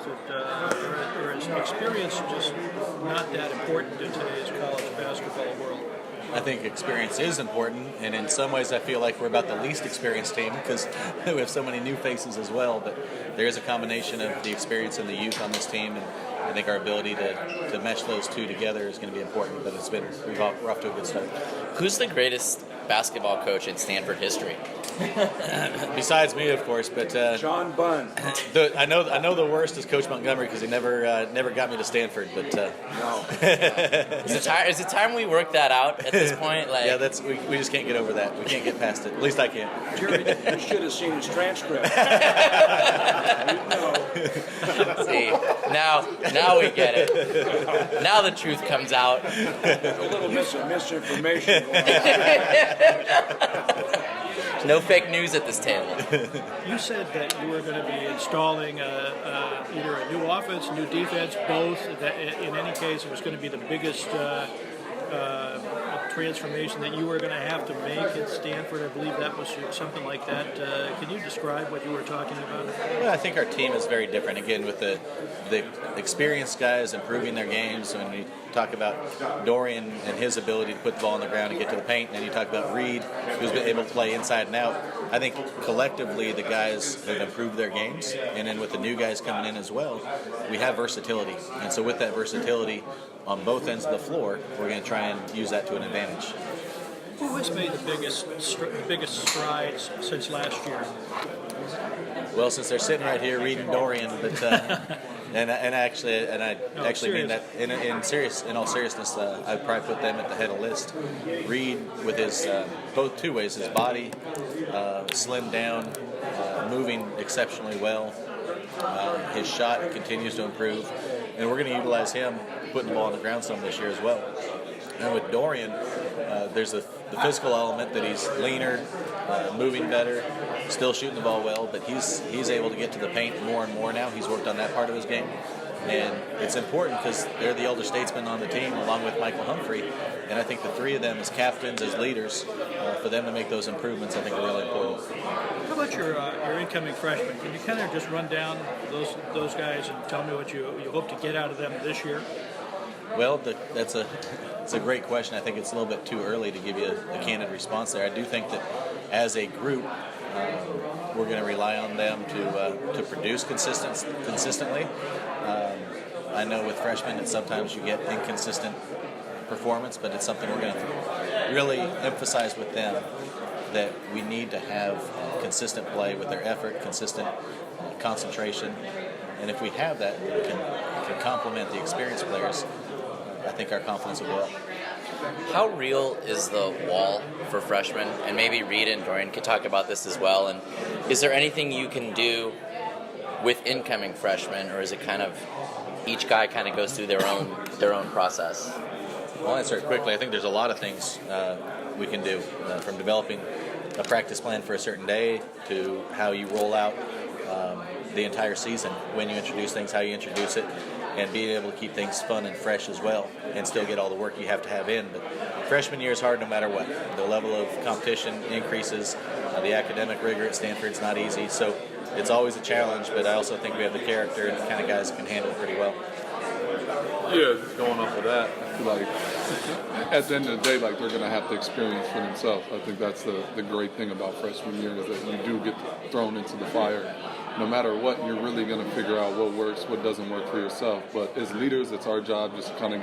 Is it, or is experience just not that important in today's college basketball world? I think experience is important, and in some ways I feel like we're about the least experienced team because we have so many new faces as well, but there is a combination of the experience and the youth on this team, and I think our ability to mesh those two together is going to be important, but we're off to a good start. Who's the greatest basketball coach in Stanford history? Besides me, of course, but John Bunn. I know the worst is Coach Montgomery because he never got me to Stanford. But No. Is it time we work that out at this point? Like, yeah, we just can't get over that. We can't get past it. At least I can't. Jerry, you should have seen his transcript. see, now we get it. Now the truth comes out. A little misinformation going on. No fake news at this table. You said that you were going to be installing either a new offense, new defense, both. That in any case, it was going to be the biggest transformation that you were going to have to make at Stanford. I believe that was something like that. Can you describe what you were talking about? Well, I think our team is very different. Again, with the experienced guys improving their games. When we talk about Dorian and his ability to put the ball on the ground and get to the paint, and you talk about Reed, who's been able to play inside and out. I think collectively the guys have improved their games, and then with the new guys coming in as well, we have versatility. And so with that versatility on both ends of the floor, we're going to try and use that to an advantage. Who has made the biggest strides since last year? Well, since they're sitting right here reading Dorian, but and I actually mean that in all seriousness, I'd probably put them at the head of the list. Reed with his both two ways, his body slimmed down, moving exceptionally well. His shot continues to improve, and we're going to utilize him putting the ball on the ground some this year as well. And with Dorian, there's the physical element that he's leaner, moving better, still shooting the ball well, but he's able to get to the paint more and more now. He's worked on that part of his game. And it's important because they're the elder statesmen on the team along with Michael Humphrey. And I think the three of them as captains, as leaders, for them to make those improvements, I think are really important. How about your incoming freshmen? Can you kind of just run down those guys and tell me what you hope to get out of them this year? Well, it's a great question. I think it's a little bit too early to give you a candid response there. I do think that as a group, we're going to rely on them to produce consistently. I know with freshmen that sometimes you get inconsistent performance, but it's something we're going to really emphasize with them, that we need to have consistent play with their effort, consistent concentration, and if we have that, we can complement the experienced players. I think our confidence will go up. How real is the wall for freshmen? And maybe Reed and Dorian could talk about this as well. And is there anything you can do with incoming freshmen, or is it kind of each guy kind of goes through their own process? Well, I'll answer it quickly. I think there's a lot of things we can do, from developing a practice plan for a certain day to how you roll out the entire season, when you introduce things, how you introduce it, and being able to keep things fun and fresh as well, and still get all the work you have to have in. But freshman year is hard no matter what. The level of competition increases. The academic rigor at Stanford's not easy, so it's always a challenge, but I also think we have the character and the kind of guys that can handle it pretty well. Yeah, going off of that, like, at the end of the day, like, they're going to have to experience for themselves. I think that's the great thing about freshman year, is that you do get thrown into the fire. No matter what, you're really going to figure out what works, what doesn't work for yourself. But as leaders, it's our job just to kind of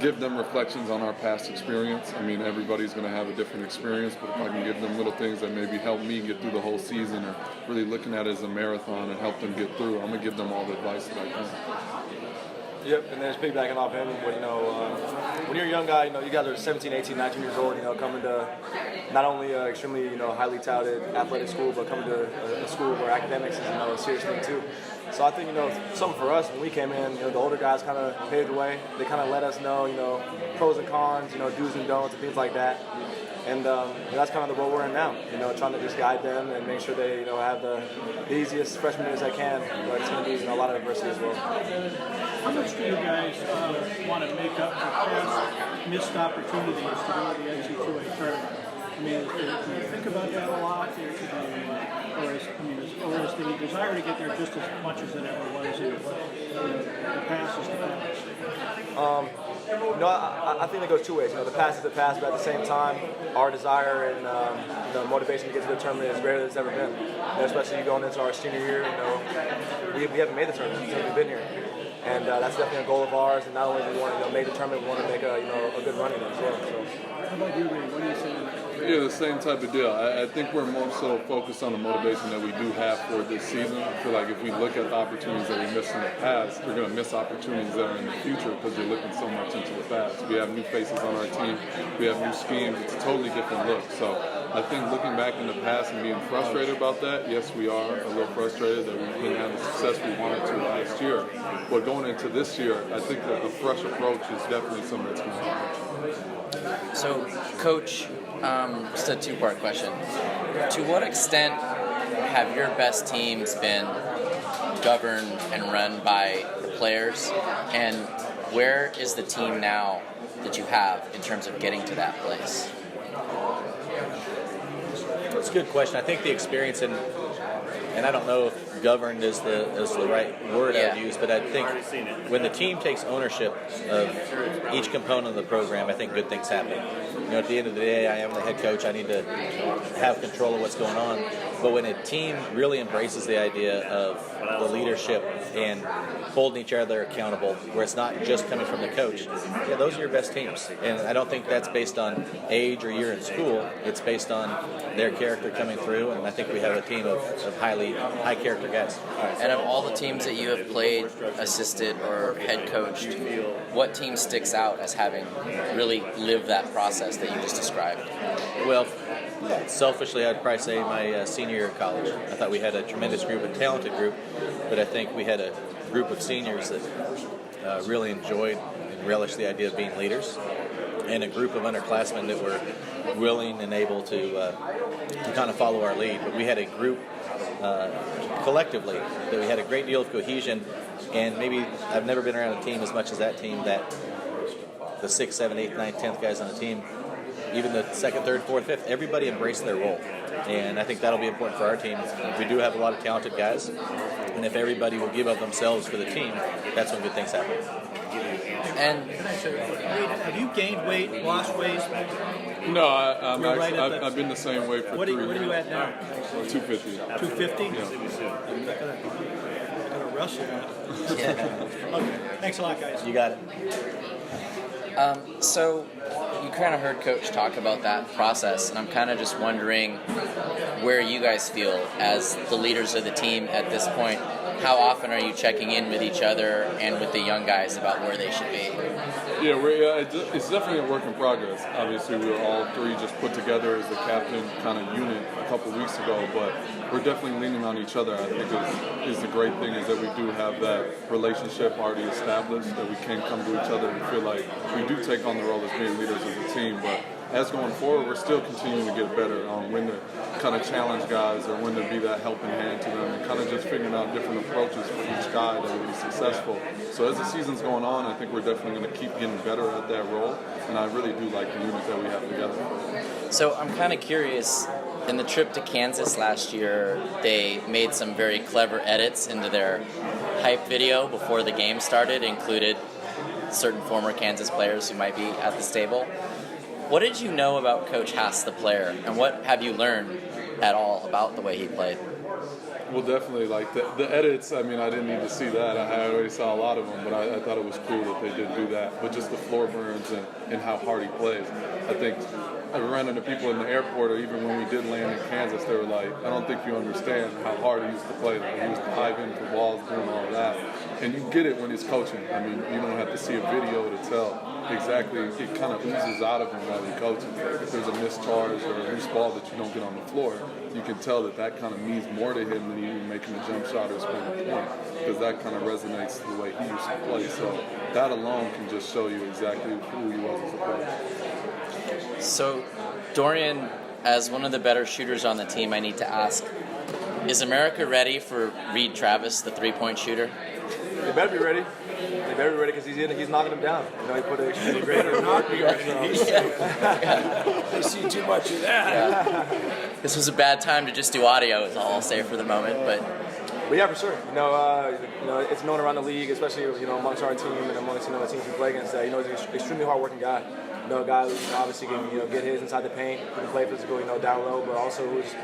give them reflections on our past experience. I mean, everybody's going to have a different experience, but if I can give them little things that maybe help me get through the whole season, or really looking at it as a marathon and help them get through, I'm going to give them all the advice that I can. Yep, and then just piggybacking off him, when you're a young guy, you guys are 17, 18, 19 years old, coming to not only extremely, highly touted athletic school, but coming to a school where academics is, a serious thing too. So I think, something for us when we came in, the older guys kind of paved the way. They kind of let us know, pros and cons, do's and don'ts and things like that. And that's kind of the role we're in now, trying to just guide them and make sure they, have the easiest freshman years they can. But it's going to be a lot of adversity as well. How much do you guys want to make up for past missed opportunities to go to the NCAA tournament? I mean, do you think about that a lot? Or is the desire to get there just as much as it ever was in the pass is the pass? I think it goes two ways. The pass is the pass, but at the same time, our desire and the motivation to get to the tournament is greater than it's ever been. Especially going into our senior year, we haven't made the tournament since we've been here, and that's definitely a goal of ours. And not only do we want to make the tournament, we want to make a good run in it as well. So. How about you, Reed? What do you say? Yeah, the same type of deal. I think we're more so focused on the motivation that we do have for this season. I feel like if we look at the opportunities that we missed in the past, we're going to miss opportunities that are in the future because we're looking so much into the past. We have new faces on our team. We have new schemes. It's a totally different look. So I think looking back in the past and being frustrated about that, yes, we are a little frustrated that we didn't have the success we wanted to last year. But going into this year, I think that a fresh approach is definitely something that's going to help. So, Coach, just a two-part question. To what extent have your best teams been governed and run by the players? And where is the team now that you have in terms of getting to that place? That's a good question. I think the experience and I don't know if governed is the right word I would use, but I think when the team takes ownership of each component of the program, I think good things happen. At the end of the day, I am the head coach. I need to have control of what's going on. But when a team really embraces the idea of the leadership and holding each other accountable, where it's not just coming from the coach, those are your best teams. And I don't think that's based on age or year in school. It's based on their character coming through, and I think we have a team of high character guys. And of all the teams that you have played, assisted, or head coached, what team sticks out as having really lived that process that you just described? Well, selfishly, I'd probably say my senior year of college. I thought we had a tremendous group, a talented group, but I think we had a group of seniors that really enjoyed and relished the idea of being leaders, and a group of underclassmen that were willing and able to kind of follow our lead. But we had a group collectively that we had a great deal of cohesion, and maybe I've never been around a team as much as that team that the 6th, 7th, 8th, 9th, 10th guys on the team, even the 2nd, 3rd, 4th, 5th, everybody embraced their role. And I think that'll be important for our team. We do have a lot of talented guys, and if everybody will give of themselves for the team, that's when good things happen. And have you gained weight, lost weight? No, I've been the same way for 3 years. What are you at now? 250. 250? Yeah. I'm gonna wrestle that. Okay, thanks a lot, guys. You got it. So you kind of heard Coach talk about that process, and I'm kind of just wondering where you guys feel as the leaders of the team at this point. How often are you checking in with each other and with the young guys about where they should be? Yeah, it's definitely a work in progress. Obviously, we were all three just put together as the captain kind of unit a couple weeks ago, but we're definitely leaning on each other. I think is the great thing is that we do have that relationship already established, that we can come to each other and feel like we do take on the role as being leaders as a team, but as going forward, we're still continuing to get better on when to kind of challenge guys or when to be that helping hand to them, and kind of just figuring out different approaches for each guy that will be successful. So as the season's going on, I think we're definitely going to keep getting better at that role, and I really do like the unit that we have together. So I'm kind of curious, in the trip to Kansas last year, they made some very clever edits into their hype video before the game started, included certain former Kansas players who might be at the stable. What did you know about Coach Haase, the player, and what have you learned at all about the way he played? Well, definitely, like the edits, I mean, I didn't need to see that. I already saw a lot of them, but I thought it was cool that they did do that. But just the floor burns and how hard he plays. I think I ran into people in the airport, or even when we did land in Kansas, they were like, I don't think you understand how hard he used to play. Like, he used to dive in for balls, doing all of that. And you get it when he's coaching. I mean, you don't have to see a video to tell exactly. It kind of oozes out of him while he coaches. Like if there's a missed charge or a loose ball that you don't get on the floor, you can tell that kind of means more to him than even making a jump shot or scoring a point, because that kind of resonates the way he used to play. So that alone can just show you exactly who he was as a player. So, Dorian, as one of the better shooters on the team, I need to ask, is America ready for Reed Travis, the three-point shooter? They better be ready. They better be ready because he's knocking them down. You know, he put an extremely great not be ready. I see too much of that. This was a bad time to just do audio, is all I'll say for the moment. But But yeah, for sure. It's known around the league, especially amongst our team and amongst the teams we play against. That he's an extremely hard-working guy. A guy who obviously can get his inside the paint, who can play physical, down low, but also who's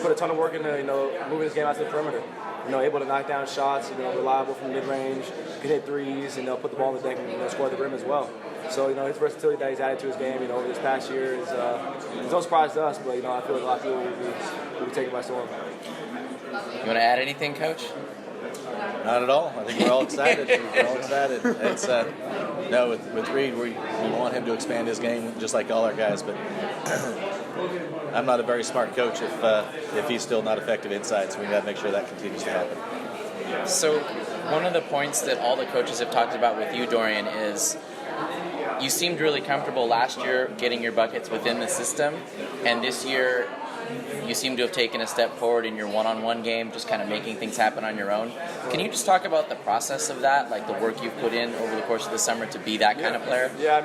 put a ton of work into moving his game out to the perimeter. Able to knock down shots, reliable from mid-range, can hit threes, and put the ball on the deck and score at the rim as well. So his versatility that he's added to his game, over this past year is no surprise to us, but I feel like a lot of people will be taken by storm. You want to add anything, Coach? Not at all. I think we're all excited. We're all excited. It's no, with Reed, we want him to expand his game just like all our guys. But I'm not a very smart coach if he's still not effective inside. So we got to make sure that continues to happen. So one of the points that all the coaches have talked about with you, Dorian, is you seemed really comfortable last year getting your buckets within the system, and this year you seem to have taken a step forward in your one-on-one game, just kind of making things happen on your own. Can you just talk about the process of that, like the work you've put in over the course of the summer to be that kind of player? Yeah,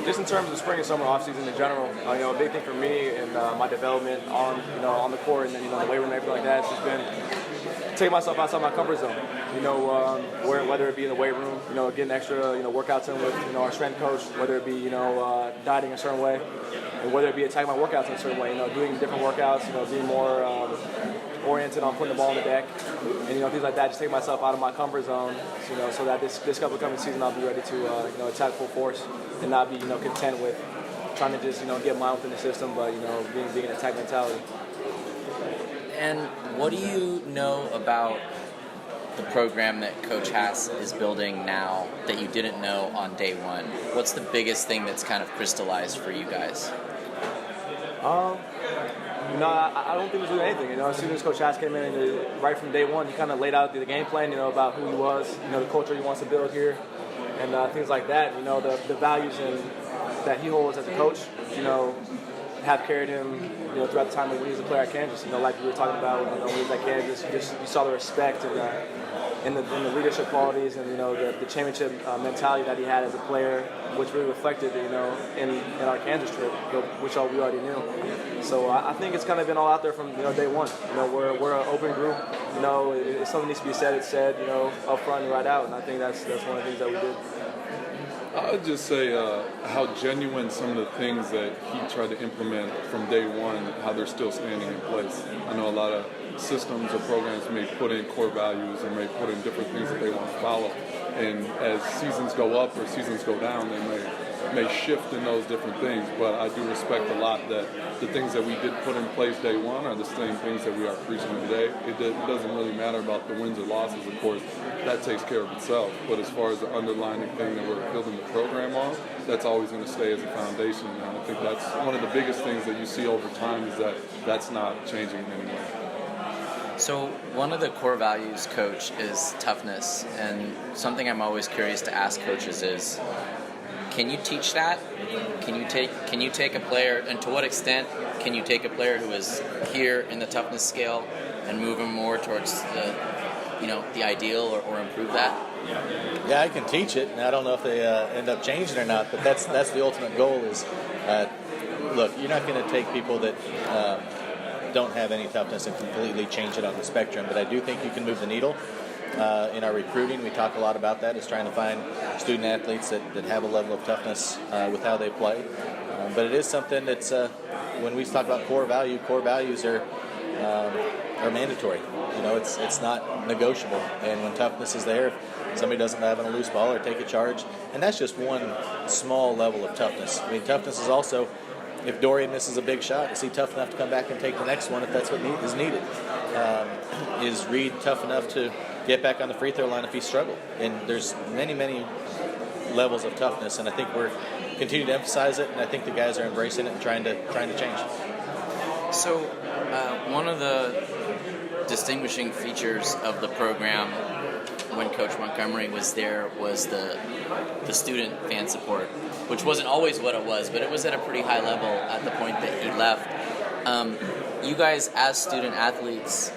just in terms of spring and summer offseason in general, a big thing for me and my development on the court and the weight room and everything like that has just been taking myself outside my comfort zone. Whether it be in the weight room, getting extra workouts in with our strength coach, whether it be dieting a certain way, and whether it be attacking my workouts in a certain way, doing different workouts, being more oriented on putting the ball on the deck, and things like that. Just take myself out of my comfort zone, so that this upcoming season I'll be ready to attack full force and not be content with trying to just get mine within the system, but being an attack mentality. And what do you know about the program that Coach Haase is building now that you didn't know on day one? What's the biggest thing that's kind of crystallized for you guys? I don't think there's really anything. As soon as Coach Haase came in, right from day one, he kind of laid out the game plan, about who he was, the culture he wants to build here, and things like that. The values that he holds as a coach, have carried him, throughout the time when he was a player at Kansas. Like we were talking about, when he was at Kansas, you saw the respect and the leadership qualities and the championship mentality that he had as a player, which really reflected, in our Kansas trip, which we already knew. So I think it's kind of been all out there from day one. We're an open group. If something needs to be said, it's said, up front and right out. And I think that's one of the things that we did. I would just say how genuine some of the things that he tried to implement from day one, how they're still standing in place. I know a lot of systems or programs may put in core values and may put in different things that they want to follow. And as seasons go up or seasons go down, they may shift in those different things. But I do respect a lot that the things that we did put in place day one are the same things that we are preaching today. It doesn't really matter about the wins or losses, of course. That takes care of itself. But as far as the underlying thing that we're building the program on, that's always going to stay as a foundation. And I think that's one of the biggest things that you see over time is that that's not changing in any way. So one of the core values, Coach, is toughness. And something I'm always curious to ask coaches is, can you teach that? Can you take a player, and to what extent can you take a player who is here in the toughness scale and move him more towards the ideal or improve that? Yeah, I can teach it, and I don't know if they end up changing or not. But that's the ultimate goal. Is look, you're not going to take people that don't have any toughness and completely change it on the spectrum. But I do think you can move the needle. In our recruiting, we talk a lot about that, is trying to find student athletes that have a level of toughness with how they play. But it is something that's, when we talk about core values are mandatory. It's not negotiable. And when toughness is there, if somebody doesn't have a loose ball or take a charge, and that's just one small level of toughness. I mean, toughness is also, if Dorian misses a big shot, is he tough enough to come back and take the next one if that's what is needed? Is Reed tough enough to get back on the free throw line if he struggled? And there's many, many levels of toughness, and I think we're continuing to emphasize it, and I think the guys are embracing it and trying to change. So one of the distinguishing features of the program when Coach Montgomery was there was the student fan support, which wasn't always what it was, but it was at a pretty high level at the point that he left. You guys, as student athletes,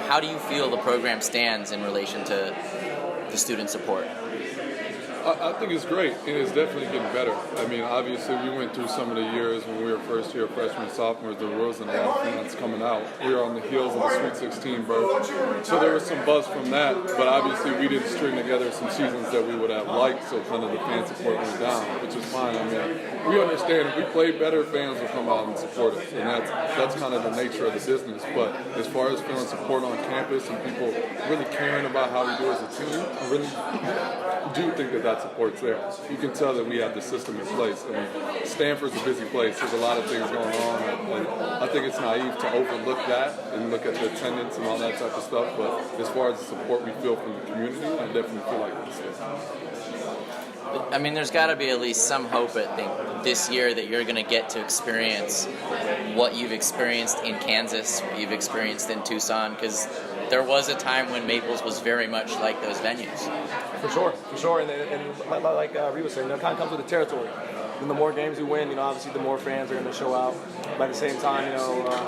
how do you feel the program stands in relation to the student support? I think it's great, and it's definitely getting better. I mean, obviously, we went through some of the years when we were first year freshmen, sophomores. There wasn't a lot of fans coming out. We were on the heels of the Sweet 16 berth, so there was some buzz from that. But obviously, we didn't string together some seasons that we would have liked, so kind of the fan support went down, which is fine. I mean, we understand if we play better, fans will come out and support us, and that's kind of the nature of the business. But as far as feeling support on campus and people really caring about how we do as a team, I really do think that support's there. You can tell that we have the system in place. I mean, Stanford's a busy place. There's a lot of things going on. And I think it's naive to overlook that and look at the attendance and all that type of stuff. But as far as the support we feel from the community, I definitely feel like it's there. I mean, there's got to be at least some hope, I think, this year that you're going to get to experience what you've experienced in Kansas, what you've experienced in Tucson, because there was a time when Maples was very much like those venues. For sure. And like Reed was saying, it kind of comes with the territory. And the more games we win, obviously the more fans are going to show out. But at the same time,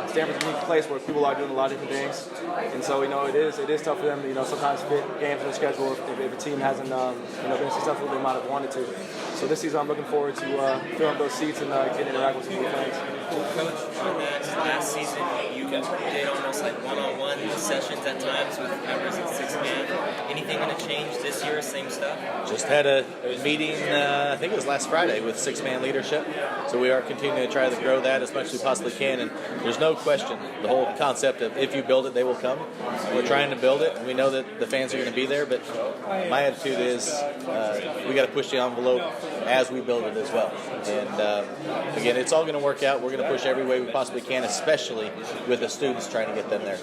Stanford's a unique place where people are doing a lot of different things. And so, it is tough for them to, sometimes fit games in the schedule if a team hasn't, been successful they might have wanted to. So this season I'm looking forward to filling up those seats and getting to interact with some of the fans. Coach, on that last season, you did almost like one-on-one sessions at times with members of six-man. Anything going to change this year? Same stuff? Just had a meeting, I think it was last Friday, with six-man leadership. So we are continuing to try to grow that as much as we possibly can. And there's no question, the whole concept of if you build it, they will come. We're trying to build it. We know that the fans are going to be there, but my attitude is we got to push the envelope as we build it as well. And again, it's all going to work out. We're going to push every way we possibly can, especially with the students, trying to get them there.